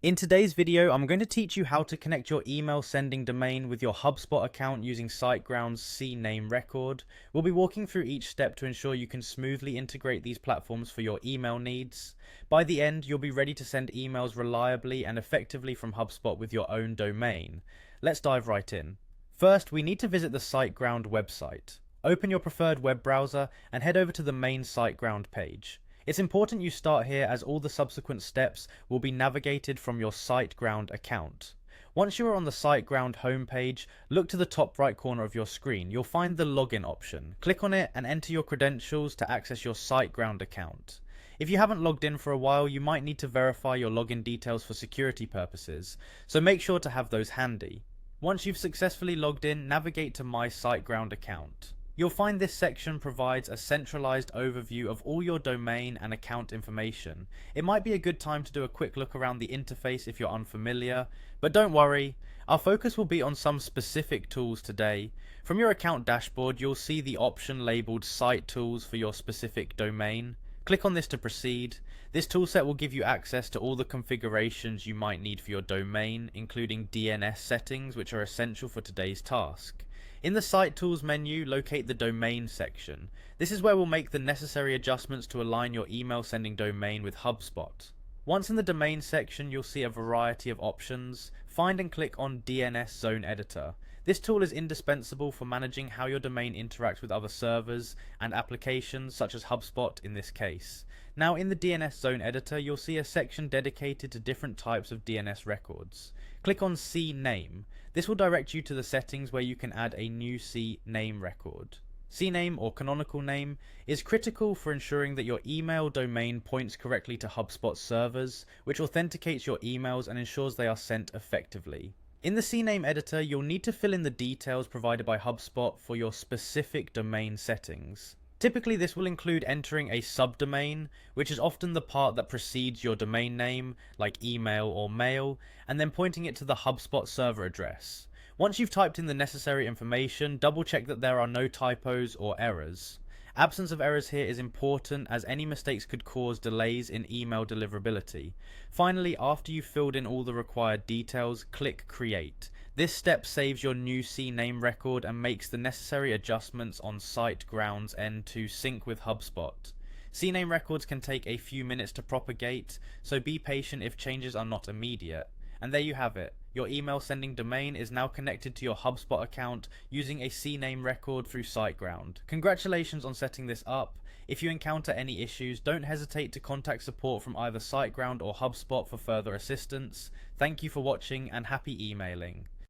In today's video, I'm going to teach you how to connect your email sending domain with your Hubspot account using Siteground's Cname record. We'll be walking through each step to ensure you can smoothly integrate these platforms for your email needs. By the end, you'll be ready to send emails reliably and effectively from Hubspot with your own domain. Let's dive right in. First, we need to visit the Siteground website. Open your preferred web browser and head over to the main Siteground page. It's important you start here as all the subsequent steps will be navigated from your Siteground account. Once you are on the Siteground homepage, look to the top right corner of your screen. You'll find the login option. Click on it and enter your credentials to access your Siteground account. If you haven't logged in for a while, you might need to verify your login details for security purposes, so make sure to have those handy. Once you've successfully logged in, navigate to My Siteground account. You'll find this section provides a centralized overview of all your domain and account information. It might be a good time to do a quick look around the interface if you're unfamiliar, but don't worry, our focus will be on some specific tools today. From your account dashboard, you'll see the option labeled Site Tools for your specific domain. Click on this to proceed. This toolset will give you access to all the configurations you might need for your domain, including DNS settings, which are essential for today's task. In the Site Tools menu, locate the Domain section. This is where we'll make the necessary adjustments to align your email sending domain with Hubspot. Once in the Domain section, you'll see a variety of options. Find and click on DNS Zone Editor. This tool is indispensable for managing how your domain interacts with other servers and applications, such as Hubspot in this case. Now, in the DNS Zone Editor, you'll see a section dedicated to different types of DNS records. Click on Cname. This will direct you to the settings where you can add a new Cname record. Cname, or canonical name, is critical for ensuring that your email domain points correctly to Hubspot servers, which authenticates your emails and ensures they are sent effectively. In the Cname editor, you'll need to fill in the details provided by Hubspot for your specific domain settings. Typically, this will include entering a subdomain, which is often the part that precedes your domain name, like email or mail, and then pointing it to the Hubspot server address. Once you've typed in the necessary information, double check that there are no typos or errors. Absence of errors here is important, as any mistakes could cause delays in email deliverability. Finally, after you've filled in all the required details, click Create. This step saves your new Cname record and makes the necessary adjustments on Siteground's end to sync with Hubspot. Cname records can take a few minutes to propagate, so be patient if changes are not immediate. And there you have it. Your email sending domain is now connected to your Hubspot account using a Cname record through Siteground. Congratulations on setting this up. If you encounter any issues, don't hesitate to contact support from either Siteground or Hubspot for further assistance. Thank you for watching and happy emailing.